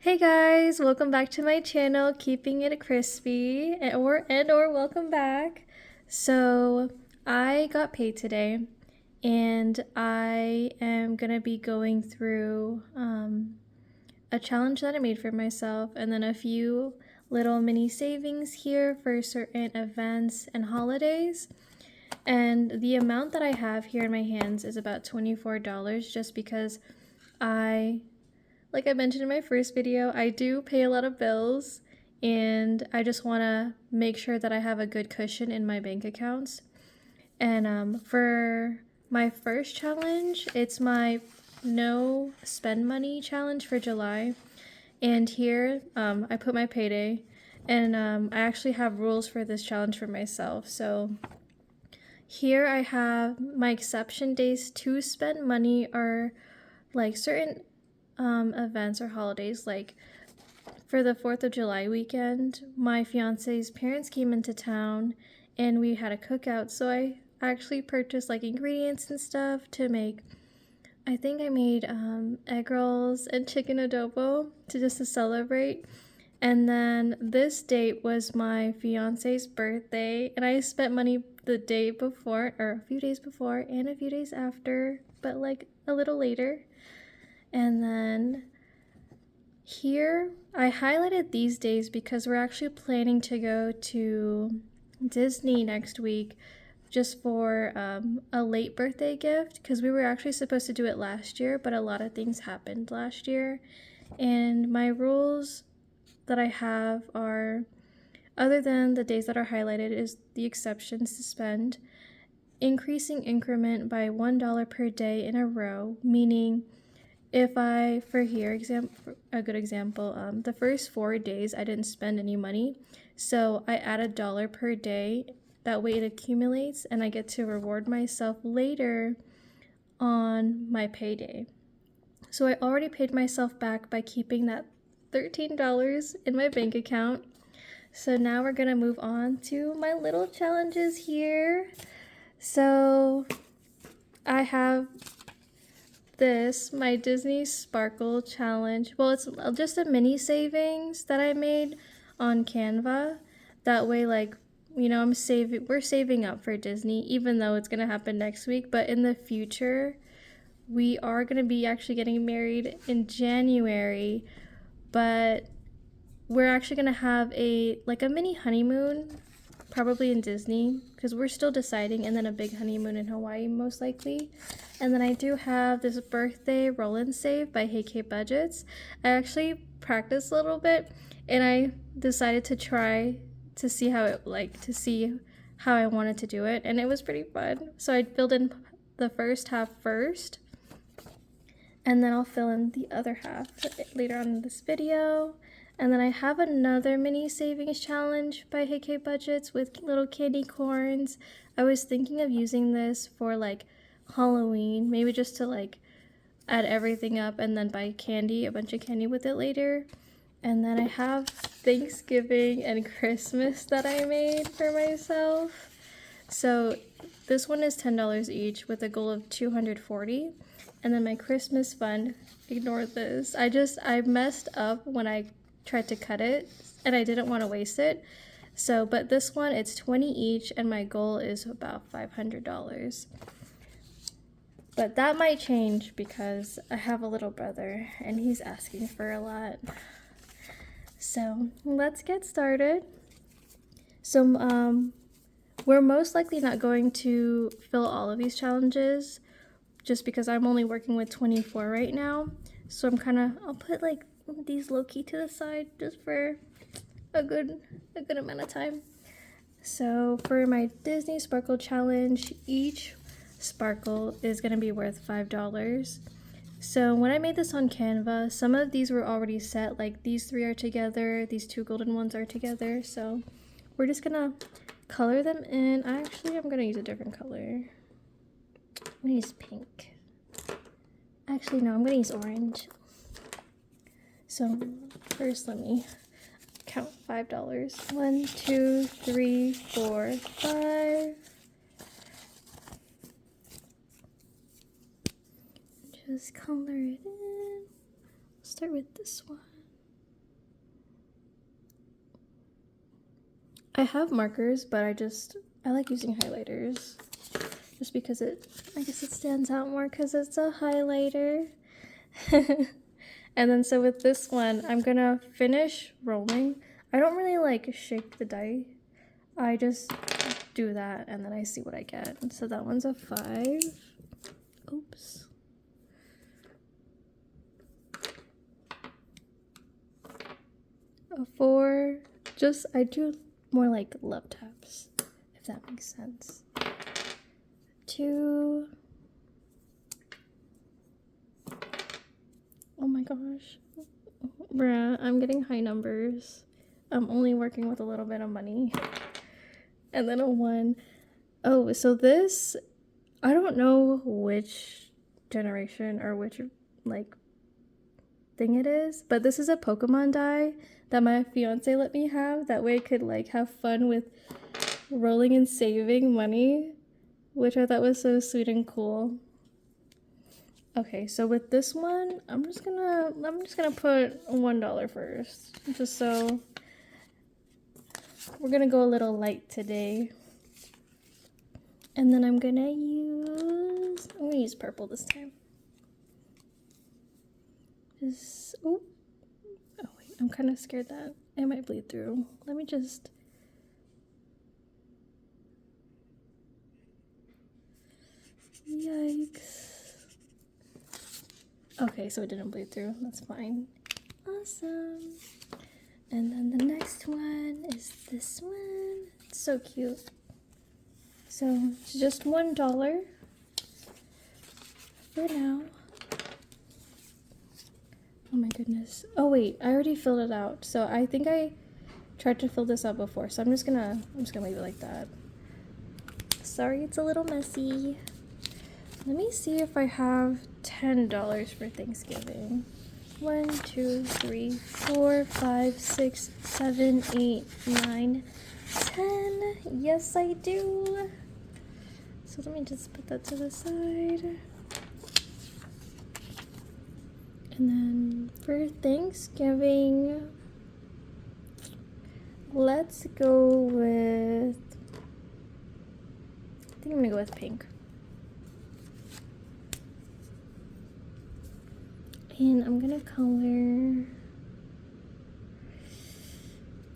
Hey guys, welcome back to my channel, Keeping It Crispy, or welcome back. So I got paid today, and I am gonna be going through a challenge that I made for myself, and then a few little mini savings here for certain events and holidays. And the amount that I have here in my hands is about $24, just because like I mentioned in my first video, I do pay a lot of bills, and I just want to make sure that I have a good cushion in my bank accounts. And for my first challenge, it's my no spend money challenge for July. And here I put my payday, and I actually have rules for this challenge for myself. So here I have my exception days to spend money are like certain events or holidays. Like for the 4th of July weekend, my fiance's parents came into town and we had a cookout, so I actually purchased like ingredients and stuff to make. I think I made egg rolls and chicken adobo to celebrate. And then this date was my fiance's birthday, and I spent money the day before, or a few days before and a few days after, but like a little later. And then here I highlighted these days because we're actually planning to go to Disney next week, just for a late birthday gift, because we were actually supposed to do it last year, but a lot of things happened last year. And my rules that I have are, other than the days that are highlighted, is the exceptions to spend, increasing increment by $1 per day in a row, meaning if I, for here, a good example, the first 4 days I didn't spend any money, so I add $1 per day. That way it accumulates, and I get to reward myself later on my payday. So I already paid myself back by keeping that $13 in my bank account. So now we're gonna move on to my little challenges here. So I have my Disney Sparkle challenge. Well, it's just a mini savings that I made on Canva. That way, like, we're saving up for Disney, even though it's gonna happen next week. But in the future, we are gonna be actually getting married in January, but we're actually gonna have a mini honeymoon, probably in Disney, because we're still deciding, and then a big honeymoon in Hawaii most likely. And then I do have this birthday roll and save by Hey Budgets. I actually practiced a little bit, and I decided to try to see how I wanted to do it, and it was pretty fun. So I filled in the first half first, and then I'll fill in the other half later on in this video. And then I have another mini savings challenge by Hey Budgets with little candy corns. I was thinking of using this for like Halloween, maybe just to like add everything up and then buy a bunch of candy with it later. And then I have Thanksgiving and Christmas that I made for myself. So this one is $10 each with a goal of $240. And then my Christmas fund, ignore this. I messed up when I tried to cut it, and I didn't want to waste it. So, but this one, it's 20 each, and my goal is about $500. But that might change because I have a little brother and he's asking for a lot. So let's get started. So we're most likely not going to fill all of these challenges, just because I'm only working with 24 right now. So I'll put like these low-key to the side just for a good amount of time. So for my Disney Sparkle challenge, each sparkle is gonna be worth $5. So when I made this on Canva, some of these were already set, like these 3 are together, these 2 golden ones are together. So we're just gonna color them in. I'm gonna use a different color. I'm gonna use pink. Actually, no, I'm gonna use orange. So first, let me count $5. 1, 2, 3, 4, 5. Just color it in. Start with this one. I have markers, but I like using highlighters just because I guess it stands out more because it's a highlighter. And then so with this one, I'm gonna finish rolling. I don't really like shake the die. I just do that and then I see what I get. And so that one's a 5. Oops. A 4. I do more like love taps, if that makes sense. 2. Oh my gosh. Bruh, I'm getting high numbers. I'm only working with a little bit of money. And then a 1. Oh, so this, I don't know which generation or which like thing it is, but this is a Pokemon die that my fiance let me have. That way I could like have fun with rolling and saving money, which I thought was so sweet and cool. Okay, so with this one, I'm just gonna put $1 first, just so we're gonna go a little light today. And then I'm gonna use purple this time. Oh wait, I'm kind of scared that it might bleed through. Let me just. Yikes. Okay, so it didn't bleed through. That's fine. Awesome. And then the next one is this one. It's so cute. So it's just $1 for now. Oh my goodness. Oh wait, I already filled it out. So I think I tried to fill this out before. So I'm just gonna leave it like that. Sorry, it's a little messy. Let me see if I have $10 for Thanksgiving. 1, 2, 3, 4, 5, 6, 7, 8, 9, 10. Yes, I do. So let me just put that to the side. And then for Thanksgiving, let's go with, I think I'm gonna go with pink. And I'm gonna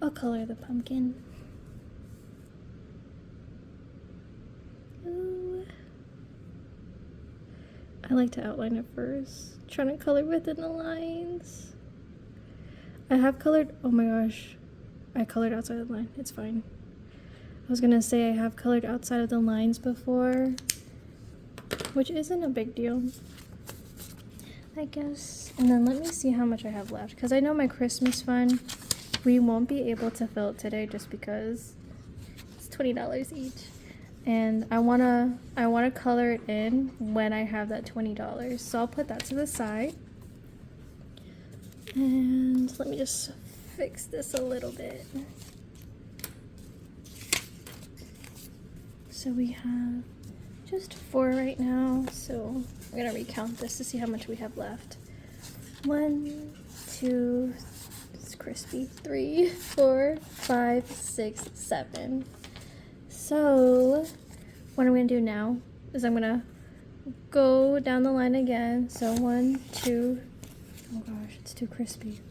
I'll color the pumpkin. Ooh. I like to outline it first. Trying to color within the lines. I have colored, oh my gosh. I colored outside of the line, it's fine. I was gonna say I have colored outside of the lines before, which isn't a big deal, I guess. And then let me see how much I have left, because I know my Christmas fund, we won't be able to fill it today just because it's $20 each. And I wanna color it in when I have that $20. So I'll put that to the side. And let me just fix this a little bit. So we have just 4 right now. So I'm gonna recount this to see how much we have left. 1, 2, it's crispy. 3, 4, 5, 6, 7. So what I'm gonna do now is I'm gonna go down the line again. So 1, 2, oh gosh, it's too crispy.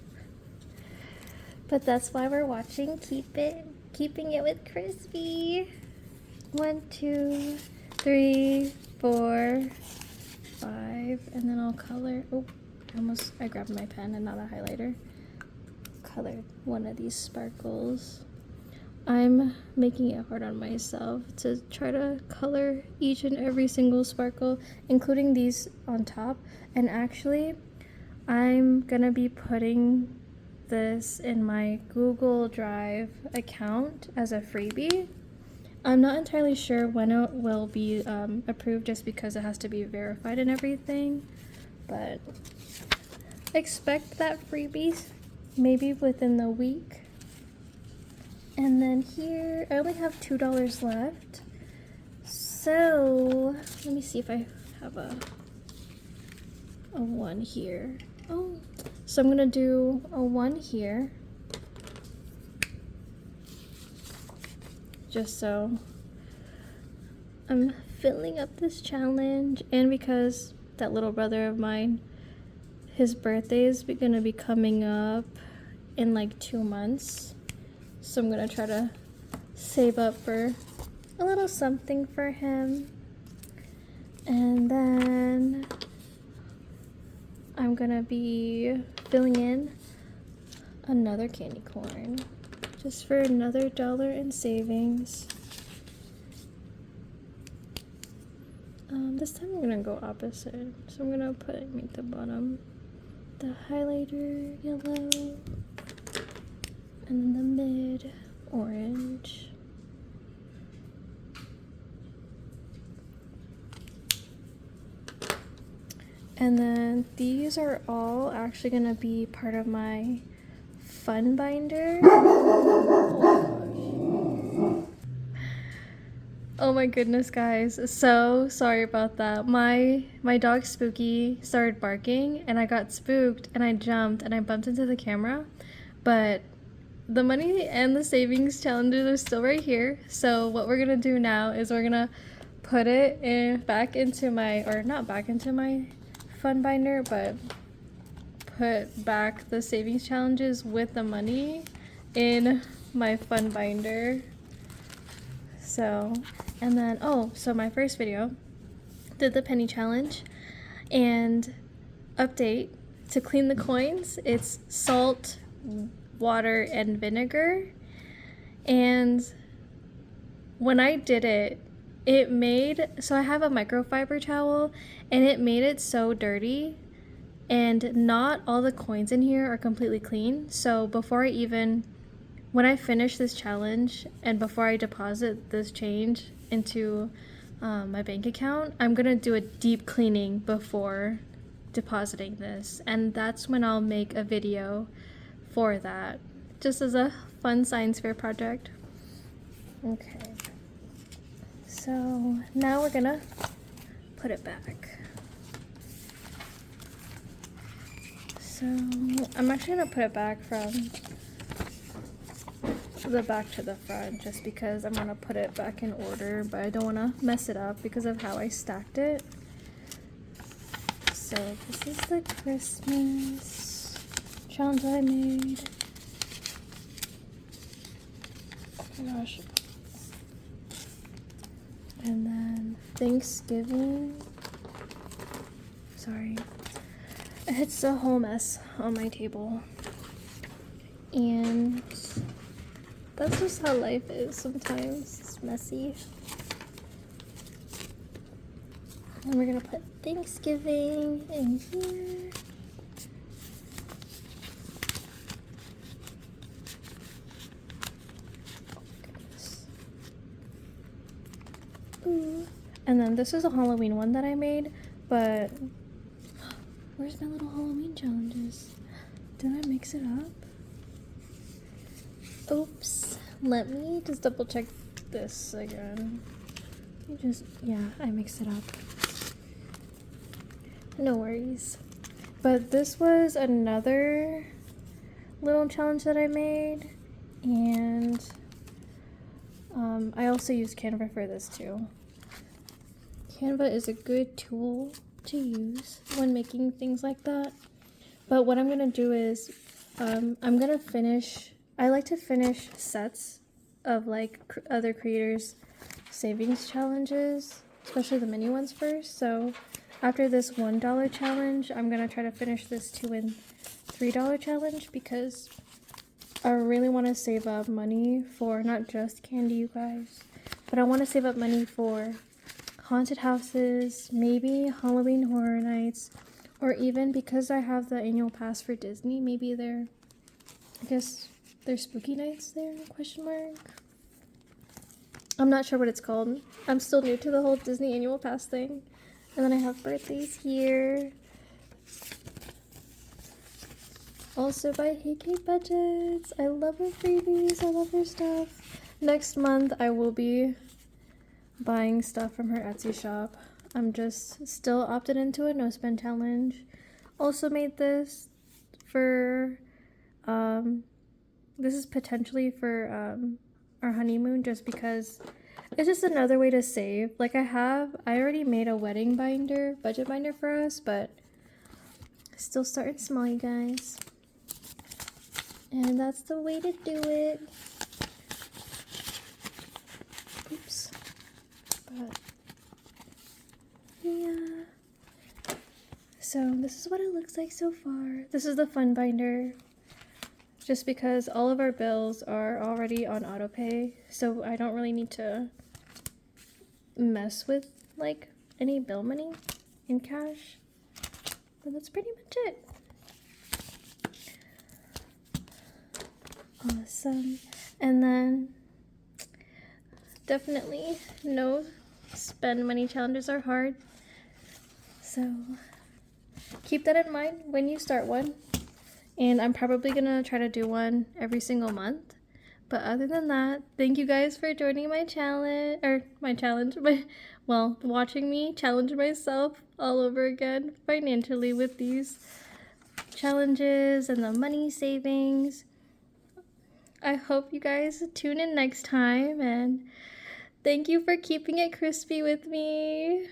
But that's why we're watching Keeping It with Crispy. 1, 2, 3, 4, 5, and then I'll color. Oh, I grabbed my pen and not a highlighter. Colored one of these sparkles. I'm making it hard on myself to try to color each and every single sparkle, including these on top. And actually, I'm gonna be putting this in my Google Drive account as a freebie. I'm not entirely sure when it will be approved, just because it has to be verified and everything, but expect that freebie maybe within the week. And then here, I only have $2 left. So let me see if I have a 1 here. Oh, so I'm gonna do a 1 here. just so I'm filling up this challenge. And because that little brother of mine, his birthday is gonna be coming up in like 2 months, so I'm gonna try to save up for a little something for him. And then I'm gonna be filling in another candy corn just for another $1 in savings. This time I'm gonna go opposite, so I'm gonna make the bottom the highlighter yellow and the mid orange. And then these are all actually gonna be part of my fun binder. Oh my goodness, guys, so sorry about that. My dog Spooky started barking and I got spooked and I jumped and I bumped into the camera, but the money and the savings challenges are still right here. So what we're gonna do now is we're gonna put it back into my, or not back into my fun binder, but put back the savings challenges with the money in my fun binder. So, and then, so my first video did the penny challenge, and update to clean the coins, it's salt, water, and vinegar. And when I did it, so I have a microfiber towel and it made it so dirty, and not all the coins in here are completely clean. So when I finish this challenge and before I deposit this change into my bank account, I'm gonna do a deep cleaning before depositing this, and that's when I'll make a video for that, just as a fun science fair project. Okay, so now we're gonna put it back. So I'm actually gonna put it back from the back to the front, just because I'm gonna put it back in order, but I don't want to mess it up because of how I stacked it. So this is the Christmas challenge I made. Oh my gosh. And then Thanksgiving. Sorry. It's a whole mess on my table. And that's just how life is sometimes. It's messy. And we're gonna put Thanksgiving in here. Ooh. And then this is a Halloween one that I made, but where's my little Halloween challenges? Did I mix it up? Oops. Let me just double check this again. I mixed it up. No worries. But this was another little challenge that I made, and I also used Canva for this too. Canva is a good tool to use when making things like that. But what I'm gonna do is I'm gonna finish. I like to finish sets of like other creators' savings challenges, especially the mini ones first. So after this $1 challenge, I'm gonna try to finish this $2 and $3 challenge, because I really want to save up money for not just candy, you guys, but I want to save up money for haunted houses, maybe Halloween Horror Nights, or even because I have the annual pass for Disney, maybe there's spooky nights there, question mark. I'm not sure what it's called. I'm still new to the whole Disney annual pass thing. And then I have birthdays here. Also by Hey Kate Budgets. I love her freebies. I love her stuff. Next month I will be buying stuff from her Etsy shop. I'm just still opted into a no spend challenge. Also made this for this is potentially for our honeymoon, just because it's just another way to save. Like I already made a wedding binder, budget binder for us, but still starting small, you guys. And that's the way to do it. Oops. But yeah. So this is what it looks like so far. This is the fun binder. Just because all of our bills are already on autopay, so I don't really need to mess with like any bill money in cash. But that's pretty much it. Awesome. And then definitely no spend money challenges are hard. So keep that in mind when you start one. And I'm probably gonna try to do one every single month. But other than that, thank you guys for joining my challenge, watching me challenge myself all over again financially with these challenges and the money savings. I hope you guys tune in next time, and thank you for keeping it crispy with me.